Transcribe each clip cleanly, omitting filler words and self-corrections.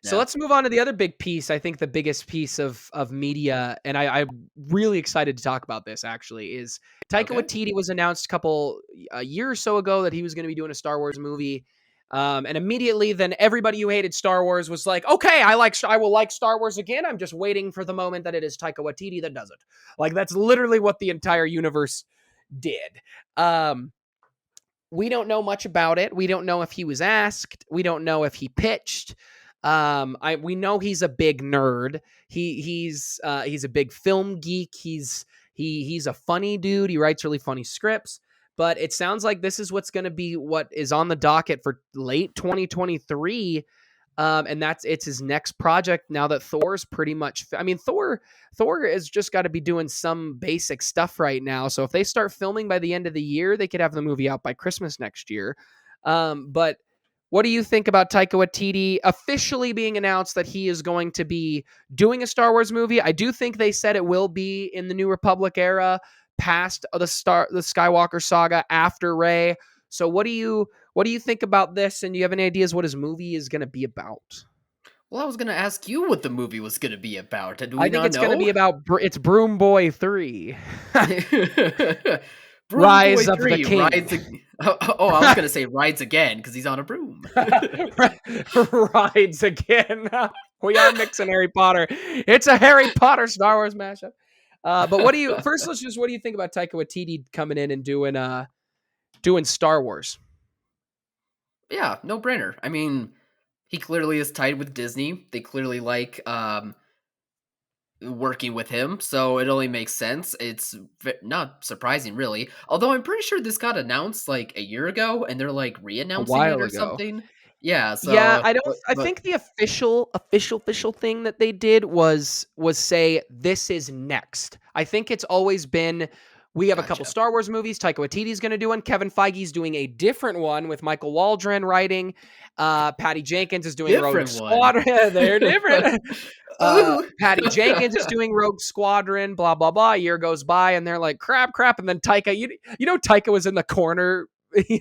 So Yeah. let's move on to the other big piece. I think the biggest piece of media, and I'm really excited to talk about this. Actually, is Taika Okay. Waititi was announced a year or so ago that he was going to be doing a Star Wars movie, and immediately then everybody who hated Star Wars was like, "Okay, I will like Star Wars again. I'm just waiting for the moment that it is Taika Waititi that does it." Like that's literally what the entire universe did. Um, we don't know much about it. We don't know if he was asked. We don't know if he pitched. We know he's a big nerd. He's a big film geek. He's a funny dude. He writes really funny scripts. But it sounds like this is what's going to be what is on the docket for late 2023, and it's his next project now that Thor's pretty much. I mean, Thor has just got to be doing some basic stuff right now. So if they start filming by the end of the year, they could have the movie out by Christmas next year. But what do you think about Taika Waititi officially being announced that he is going to be doing a Star Wars movie? I do think they said it will be in the New Republic era, past the Skywalker saga, after Rey. So what do you think about this? And do you have any ideas what his movie is going to be about? Well, I was gonna ask you what the movie was gonna be about. Do I we think not it's going to know? be about it's Broom Boy 3. Broom Boy Rise of the 3 King. rides. Oh, I was gonna say rides again because he's on a broom. Rides again. We are mixing Harry Potter. It's a Harry Potter Star Wars mashup. But what do you think about Taika Waititi coming in and doing Star Wars? Yeah, no brainer. I mean, he clearly is tied with Disney. They clearly like working with him, so it only makes sense. It's not surprising, really. Although I'm pretty sure this got announced like a year ago, and they're like A re-announcing it while or ago. something. Yeah. Yeah, So, I don't. I but think the official thing that they did was say this is next. I think it's always been we have a couple gotcha. Star Wars movies. Taika Waititi's going to do one. Kevin Feige's doing a different one with Michael Waldron writing. Patty Jenkins is doing Rogue Different one. Squadron. They're different. Ooh. Patty Jenkins is doing Rogue Squadron. Blah blah blah. A year goes by, and they're like crap, and then Taika. Taika was in the corner,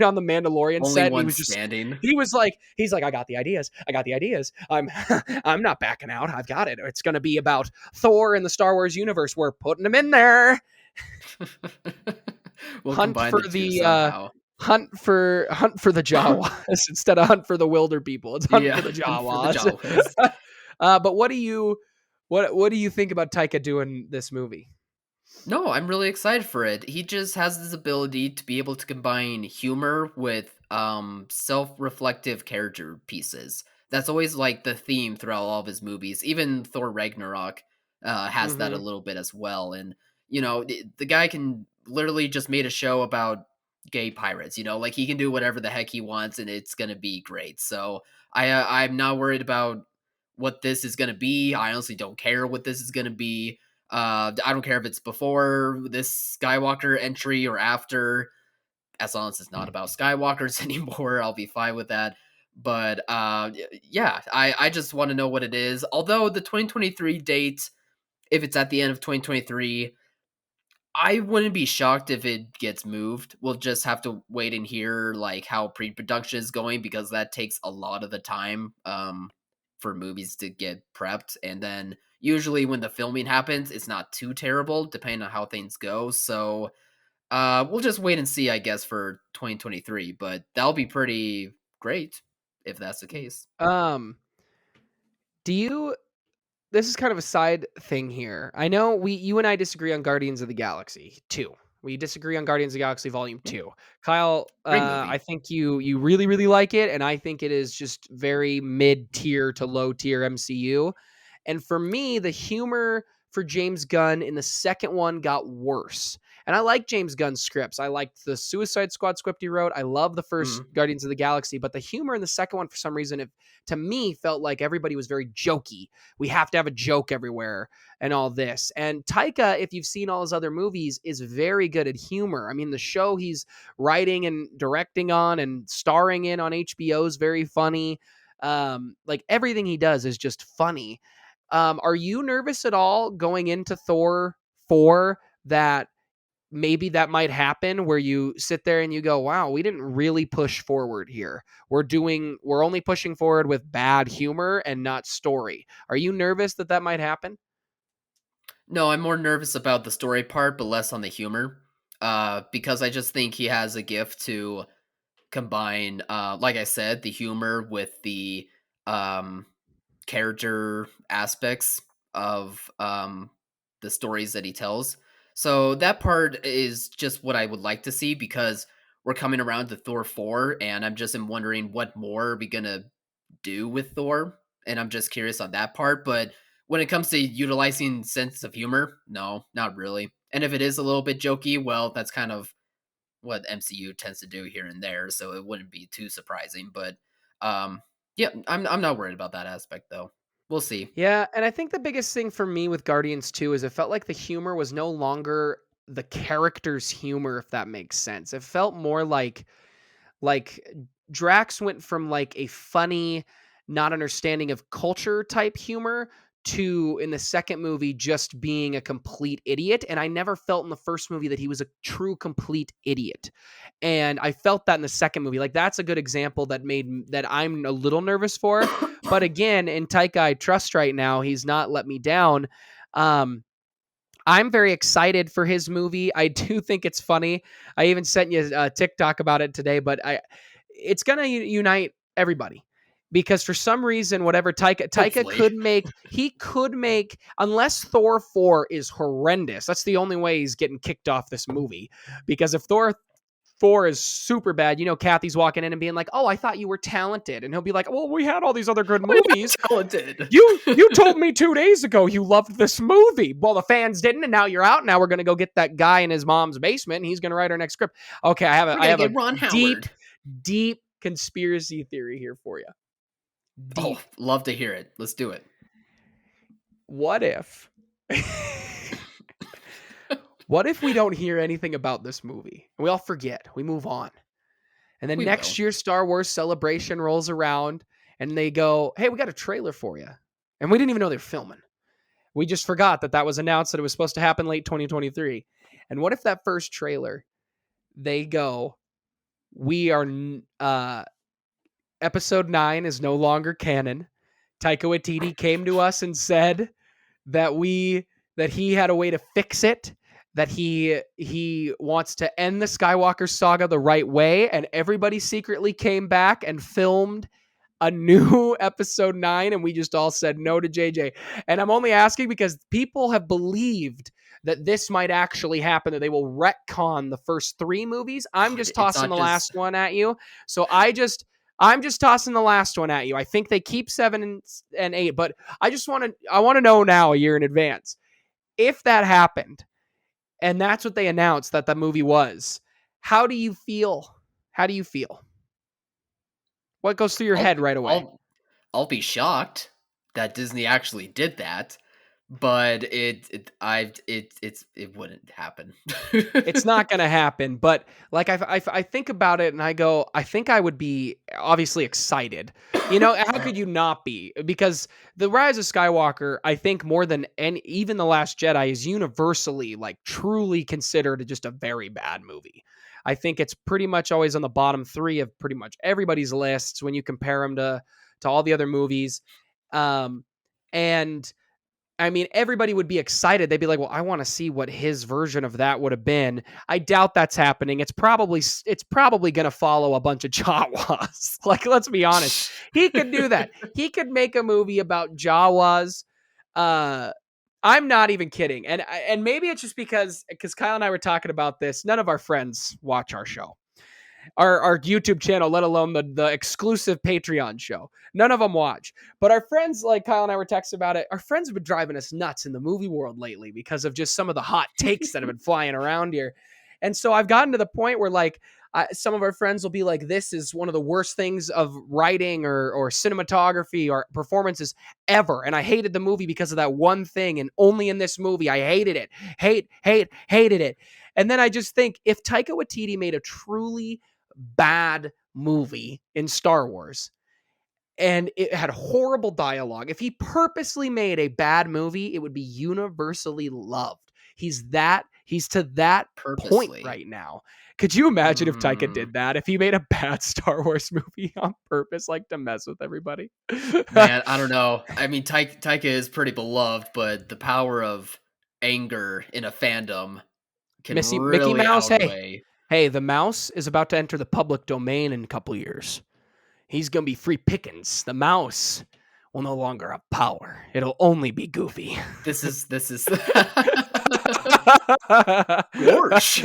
on the Mandalorian Only set, and one standing. he's like, I got the ideas. I'm not backing out. I've got it. It's going to be about Thor in the Star Wars universe. We're putting him in there. We'll Hunt combine for the two the somehow. hunt for the Jawas instead of hunt for the wilder people. It's hunt Yeah, for the for the Jawas. Jawas. But what do you think about Taika doing this movie? No, I'm really excited for it. He just has this ability to be able to combine humor with self-reflective character pieces. That's always like the theme throughout all of his movies. Even Thor Ragnarok has that a Mm-hmm. little bit as well. And the guy can literally just made a show about gay pirates. Like he can do whatever the heck he wants, and it's gonna be great. So I'm not worried about what this is gonna be. I honestly don't care what this is gonna be. I don't care if it's before this Skywalker entry or after, as long as it's not about Skywalkers anymore. I'll be fine with that. But yeah, I just want to know what it is. Although the 2023 date, if it's at the end of 2023, I wouldn't be shocked if it gets moved. We'll just have to wait and hear like how pre-production is going because that takes a lot of the time for movies to get prepped, and then usually when the filming happens, it's not too terrible depending on how things go. So we'll just wait and see, I guess, for 2023. But that'll be pretty great if that's the case. Um, do you this is kind of a side thing here. I know you and I disagree on Guardians of the Galaxy 2. We disagree on Guardians of the Galaxy Volume Yeah, 2. Kyle, great I movie. think you really really like it, and I think it is just very mid tier to low tier MCU. And for me, the humor for James Gunn in the second one got worse. And I like James Gunn's scripts. I liked the Suicide Squad script he wrote. I love the first Mhm. Guardians of the Galaxy, but the humor in the second one, for some reason, to me, felt like everybody was very jokey. We have to have a joke everywhere and all this. And Taika, if you've seen all his other movies, is very good at humor. I mean, the show he's writing and directing on and starring in on HBO is very funny. Like everything he does is just funny. Are you nervous at all going into Thor 4 that maybe that might happen where you sit there and you go, wow, we didn't really push forward here. We're only pushing forward with bad humor and not story. Are you nervous that that might happen? No, I'm more nervous about the story part, but less on the humor. Because I just think he has a gift to combine, like I said, the humor with the um, character aspects of the stories that he tells. So that part is just what I would like to see because we're coming around to Thor 4, and I'm just wondering what more are we gonna do with Thor, and I'm just curious on that part. But when it comes to utilizing sense of humor, no, not really. And if it is a little bit jokey, well, that's kind of what MCU tends to do here and there, so it wouldn't be too surprising. But yeah, I'm not worried about that aspect though. We'll see. Yeah, and I think the biggest thing for me with Guardians 2 is it felt like the humor was no longer the character's humor, if that makes sense. It felt more like Drax went from like a funny, not understanding of culture type humor to in the second movie just being a complete idiot. And I never felt in the first movie that he was a true complete idiot. And I felt that in the second movie. Like that's a good example that I'm a little nervous for. But again, in Taika I trust right now, he's not let me down. Um, I'm very excited for his movie. I do think it's funny. I even sent you a TikTok about it today, but it's going to unite everybody because for some reason, whatever Taika Hopefully. could make, unless Thor 4 is horrendous. That's the only way he's getting kicked off this movie because if Thor 4 is super bad, Kathy's walking in and being like, "Oh, I thought you were talented," and he'll be like, "Well, we had all these other good Oh, yeah, movies." talented. You told me 2 days ago you loved this movie. Well, the fans didn't, and now you're out. Now we're gonna go get that guy in his mom's basement, and he's gonna write our next script. Okay, We're I gonna have a get Ron deep, Howard. deep conspiracy theory here for you. Oh, Deep. love to hear it. Let's do it. What if? What if we don't hear anything about this movie? We all forget. We move on. And then We next will. year, Star Wars Celebration rolls around, and they go, "Hey, we got a trailer for you," and we didn't even know they were filming. We just forgot that was announced that it was supposed to happen late 2023. And what if that first trailer, they go, "We are episode 9 is no longer canon. Taika Waititi came to us and said that he had a way to fix it, that he wants to end the Skywalker saga the right way, and everybody secretly came back and filmed a new episode 9 and we just all said no to JJ." And I'm only asking because people have believed that this might actually happen, that they will retcon the first 3 movies. I'm just It's tossing not the just. last one at you. So I'm just tossing the last one at you. I think they keep 7 and 8, but I want to know now a year in advance. If that happened and that's what they announced that the movie was, how do you feel? How do you feel? What goes through your I'll head right away? I'll I'll be shocked that Disney actually did that, but it wouldn't happen. It's not going to happen, but like I think about it and I go, I think I would be obviously excited. How could you not be? Because The Rise of Skywalker, I think more than any, even The Last Jedi is universally like truly considered just a very bad movie. I think it's pretty much always on the bottom 3 of pretty much everybody's lists when you compare them to all the other movies. And I mean, everybody would be excited. They'd be like, "Well, I want to see what his version of that would have been." I doubt that's happening. It's probably going to follow a bunch of Jawas. Like, let's be honest. He could do that. He could make a movie about Jawas. Uh, I'm not even kidding. And maybe it's just because Kyle and I were talking about this. None of our friends watch our show, our YouTube channel, let alone the exclusive Patreon show. None of them watch. But our friends, like Kyle and I were texting about it, our friends have been driving us nuts in the movie world lately because of just some of the hot takes that have been flying around here. And so I've gotten to the point where like some of our friends will be like, "This is one of the worst things of writing or cinematography or performances ever. And I hated the movie because of that one thing. And only in this movie, I hated it. Hated it." And then I just think if Taika Waititi made a truly bad movie in Star Wars and it had horrible dialogue, if he purposely made a bad movie, it would be universally loved. He's that He's to that point Purposely. right now. Could you imagine if Taika Mm, did that? If he made a bad Star Wars movie on purpose, like to mess with everybody? man, I don't know. I mean, Taika is pretty beloved, but the power of anger in a fandom can Mickey really Mouse, hey, outweigh. hey, the mouse is about to enter the public domain in a couple years. He's gonna be free pickings. The mouse will no longer have power. It'll only be Goofy. This is Gorsh.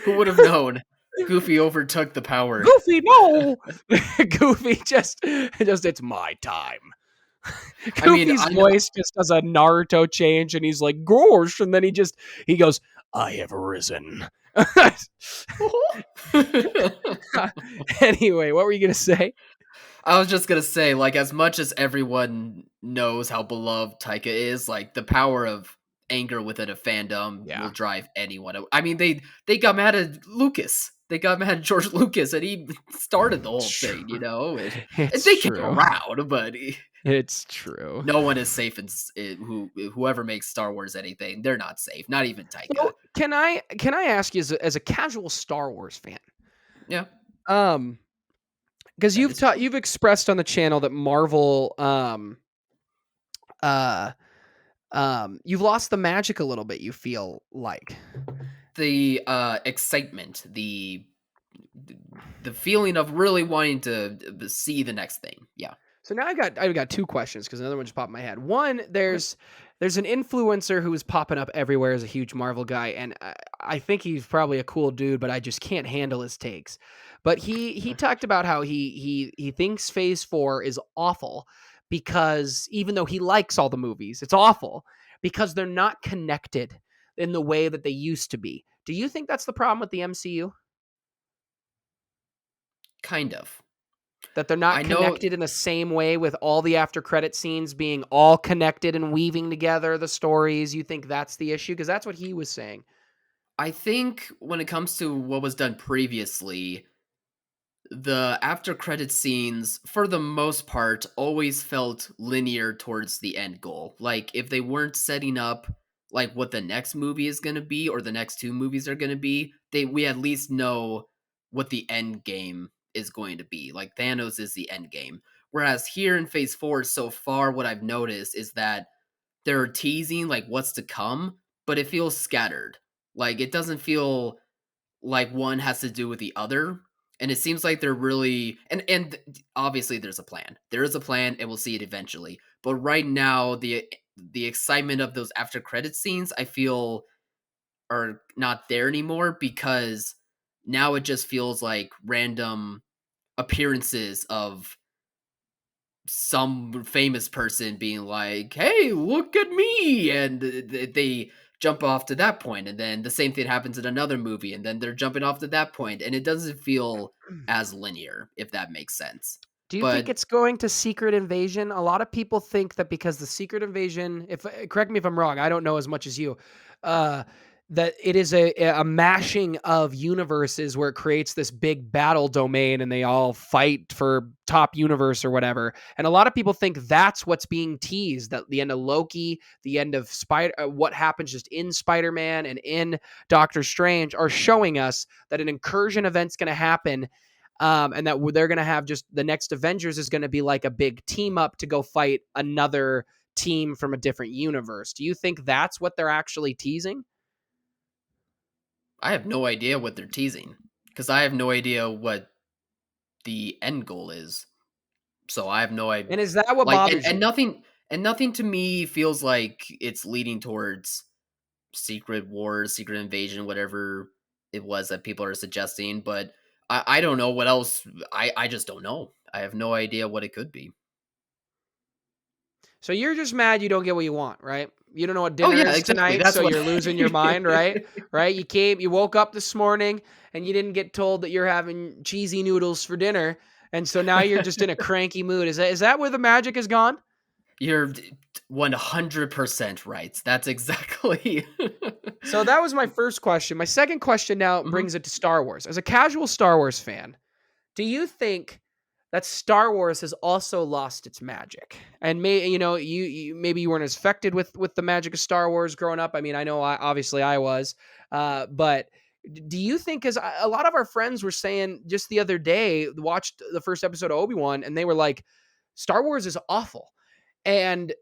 Who would have known? Goofy overtook the power. Goofy, no. Goofy just it's my time. I mean, Goofy's I know. voice just does a Naruto change and he's like, Gorsh, and then he goes, I have risen. Anyway, what were you gonna say? I was just gonna say, like, as much as everyone knows how beloved Taika is, like, the power of anger within a fandom will Yeah. drive anyone. I mean, they got mad at Lucas. They got mad at George Lucas, and he started the whole thing, you True. know. And It's they came true. around, but It's true. no one is safe. Whoever makes Star Wars anything, they're not safe. Not even So Taika. can I ask you as a casual Star Wars fan, Yeah, um, because that is true. you've expressed on the channel that Marvel uh you've lost the magic a little bit, you feel like. The excitement, the feeling of really wanting to see the next thing. Yeah. So now I've got two questions because another one just popped in my head. One, Okay. there's an influencer who is popping up everywhere as a huge Marvel guy, and I think he's probably a cool dude, but I just can't handle his takes. But he Okay. talked about how he thinks Phase 4 is awful because even though he likes all the movies, it's awful because they're not connected in the way that they used to be. Do you think that's the problem with the MCU? Kind of. That they're not I know. connected in the same way with all the after credit scenes being all connected and weaving together the stories. You think that's the issue? Because that's what he was saying. I think when it comes to what was done previously, the after credit scenes, for the most part, always felt linear towards the end goal. Like if they weren't setting up like what the next movie is going to be or the next two movies are going to be, we at least know what the end game is going to be. Like Thanos is the end game. Whereas here in Phase 4 so far what I've noticed is that they're teasing like what's to come, but it feels scattered. Like it doesn't feel like one has to do with the other, and it seems like they're really and obviously there's a plan. There is a plan and we'll see it eventually. But right now the excitement of those after credit scenes I feel are not there anymore because now it just feels like random appearances of some famous person being like, "Hey, look at me," and they jump off to that point, and then the same thing happens in another movie, and then they're jumping off to that point, and it doesn't feel as linear, if that makes sense. Do you think But it's going to Secret Invasion? A lot of people think that because the Secret Invasion, if correct me if I'm wrong, I don't know as much as you, uh, that it is a mashing of universes where it creates this big battle domain and they all fight for top universe or whatever. And a lot of people think that's what's being teased, that the end of Loki, the end of Spider, what happens just in Spider-Man and in Doctor Strange are showing us that an incursion event's going to happen, and that they're going to have just the next Avengers is going to be like a big team up to go fight another team from a different universe. Do you think that's what they're actually teasing? I have no idea what they're teasing because I have no idea what the end goal is. So I have no idea. And is that what Like, bothers and you? nothing to me feels like it's leading towards Secret Wars, Secret Invasion, whatever it was that people are suggesting. But I don't know what else. I just don't know. I have no idea what it could be. So you're just mad you don't get what you want, right? You don't know what Oh dinner yeah, is exactly. tonight, That's so what. you're losing your mind, right? Right? You woke up this morning and you didn't get told that you're having cheesy noodles for dinner, and so now you're just in a cranky mood. Is that where the magic is gone? You're 100% right. That's exactly. So that was my first question. My second question now Mhm. brings it to Star Wars. As a casual Star Wars fan, do you think that Star Wars has also lost its magic. And maybe you weren't as affected with the magic of Star Wars growing up. I mean, I know obviously I was, but do you think? Because a lot of our friends were saying just the other day, watched the first episode of Obi-Wan, and they were like, Star Wars is awful. And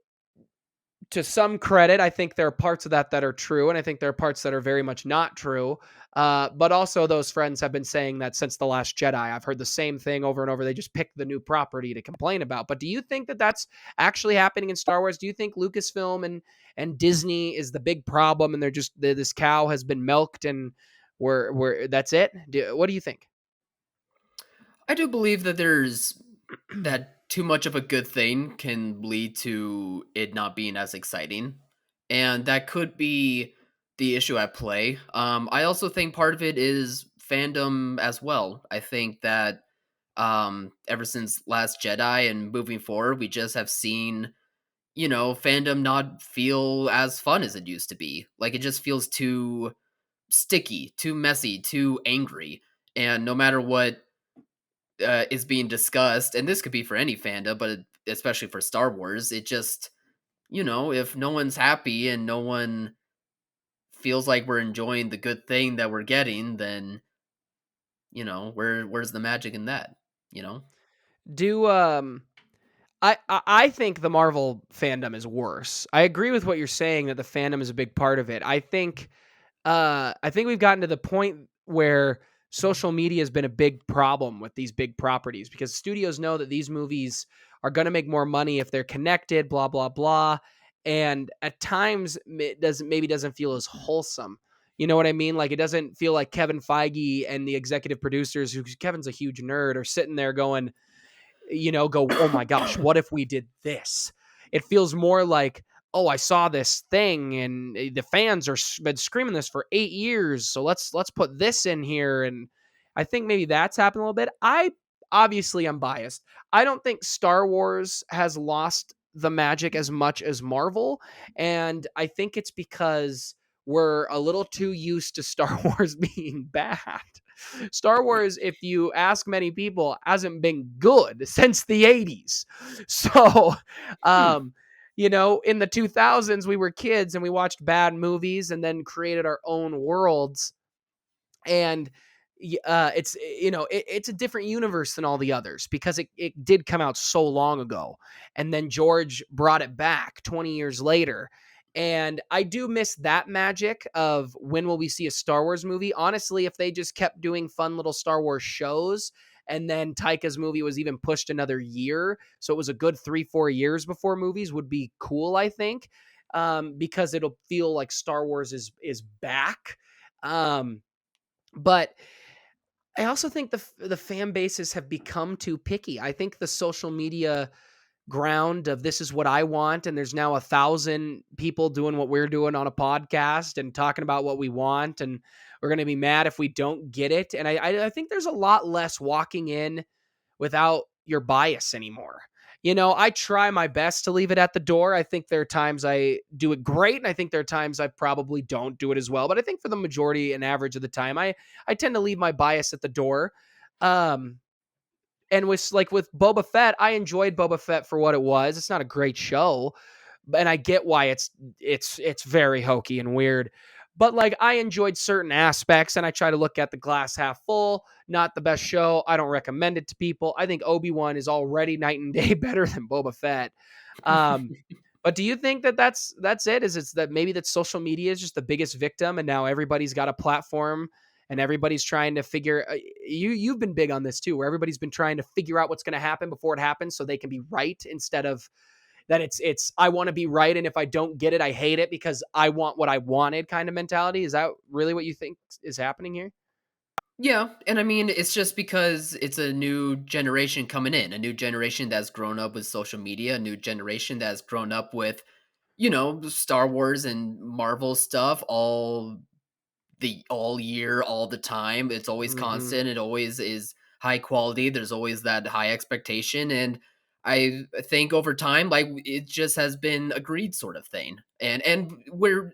to some credit, I think there are parts of that are true, and I think there are parts that are very much not true. But also, those friends have been saying that since The Last Jedi. I've heard the same thing over and over. They just pick the new property to complain about. But do you think that that's actually happening in Star Wars? Do you think Lucasfilm and Disney is the big problem, and they're just this cow has been milked, and we're that's it? What do you think? I do believe that there's that too much of a good thing can lead to it not being as exciting. And that could be the issue at play. I also think part of it is fandom as well. I think that ever since Last Jedi and moving forward, we just have seen, fandom not feel as fun as it used to be. Like it just feels too sticky, too messy, too angry. And no matter what is being discussed, and this could be for any fandom, but especially for Star Wars, it just, if no one's happy and no one feels like we're enjoying the good thing that we're getting, then where's the magic in that? You know? Do I think the Marvel fandom is worse. I agree with what you're saying that the fandom is a big part of it. I think we've gotten to the point where social media has been a big problem with these big properties because studios know that these movies are going to make more money if they're connected, blah blah blah. And at times it doesn't feel as wholesome. You know what I mean? Like it doesn't feel like Kevin Feige and the executive producers, who Kevin's a huge nerd, are sitting there going, oh my gosh, what if we did this? It feels more like, oh, I saw this thing and the fans are been screaming this for 8 years, so let's put this in here. And I think maybe that's happened a little bit. I'm biased. I don't think Star Wars has lost the magic as much as Marvel, and I think it's because we're a little too used to Star Wars being bad. Star Wars, if you ask many people, hasn't been good since the 80s. So, Hmm. um, in the 2000s, we were kids and we watched bad movies and then created our own worlds. And it's a different universe than all the others because it did come out so long ago, and then George brought it back 20 years later. And I do miss that magic of when will we see a Star Wars movie. Honestly, if they just kept doing fun little Star Wars shows, and then Taika's movie was even pushed another year, so it was a good 3-4 years before movies, would be cool, I think. Because it'll feel like Star Wars is back. But I also think the fan bases have become too picky. I think the social media ground of this is what I want, and there's now 1,000 people doing what we're doing on a podcast and talking about what we want, and we're going to be mad if we don't get it. And I think there's a lot less walking in without your bias anymore. I try my best to leave it at the door. I think there are times I do it great, and I think there are times I probably don't do it as well. But I think for the majority and average of the time, I tend to leave my bias at the door. Um, and with Boba Fett, I enjoyed Boba Fett for what it was. It's not a great show, and I get why it's very hokey and weird. But like I enjoyed certain aspects, and I try to look at the glass half full. Not the best show. I don't recommend it to people. I think Obi-Wan is already night and day better than Boba Fett. Um, but do you think that that's it? Is it's that maybe that social media is just the biggest victim, and now everybody's got a platform, and everybody's trying to figure. You've been big on this too, where everybody's been trying to figure out what's going to happen before it happens, so they can be right instead of that it's I want to be right, and if I don't get it, I hate it because I want what I wanted kind of mentality. Is that really what you think is happening here? Yeah, and I mean, it's just because it's a new generation coming in, a new generation that's grown up with social media, a new generation that's grown up with, Star Wars and Marvel stuff all year, all the time. It's always Mm-hmm. constant. It always is high quality. There's always that high expectation. And I think over time, like it just has been a greed sort of thing. And we're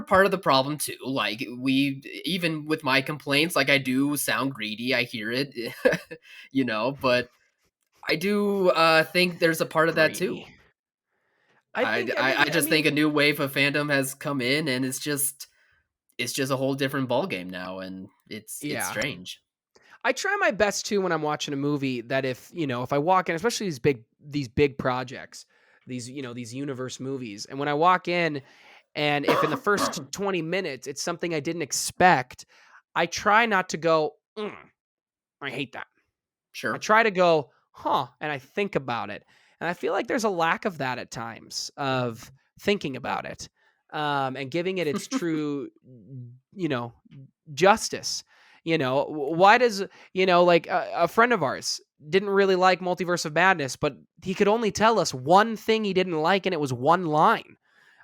part of the problem too. Like we even with my complaints, like I do sound greedy. I hear it, but I do think there's a part of that too. Greedy. I think. I mean. I I just think mean. a new wave of fandom has come in, and it's just a whole different ball game now, and it's Yeah. strange. I try my best too when I'm watching a movie that if I walk in, especially these big projects, these universe movies, and when I walk in and if in the first 20 minutes it's something I didn't expect, I try not to go, I hate that. I Sure. try to go, huh, and I think about it. And I feel like there's a lack of that at times of thinking about it, and giving it its true, you know, justice. Why does, like a friend of ours didn't really like Multiverse of Madness, but he could only tell us one thing he didn't like, and it was one line.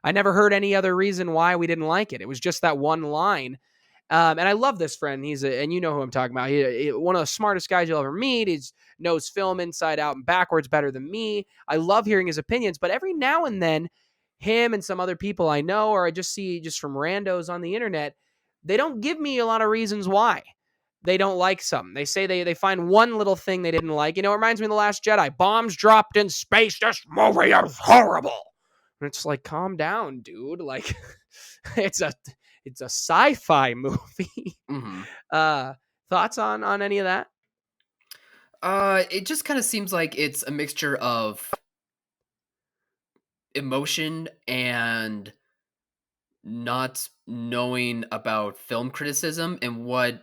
I never heard any other reason why we didn't like it. It was just that one line. And I love this friend. And you know who I'm talking about. One of the smartest guys you'll ever meet. He knows film inside out and backwards better than me. I love hearing his opinions, but every now and then, him and some other people I know, or I just see just from randos on the internet, they don't give me a lot of reasons why they don't like something. They say they find one little thing they didn't like. It reminds me of The Last Jedi. Bombs dropped in space. This movie is horrible. And it's like, calm down, dude. Like, it's a sci-fi movie. Hmm. uh, Thoughts on any of that? It just kind of seems like it's a mixture of emotion and not knowing about film criticism and what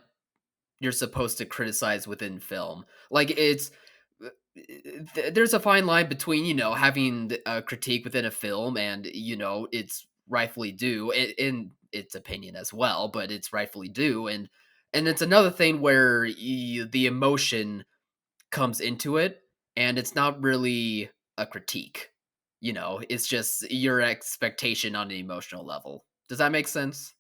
you're supposed to criticize within film. Like uh, there's a fine line between having a critique within a film and it's rightfully due in its opinion as well, but it's rightfully due, and it's another thing where the emotion comes into it and it's not really a critique. It's just your expectation on an emotional level. Does that make sense?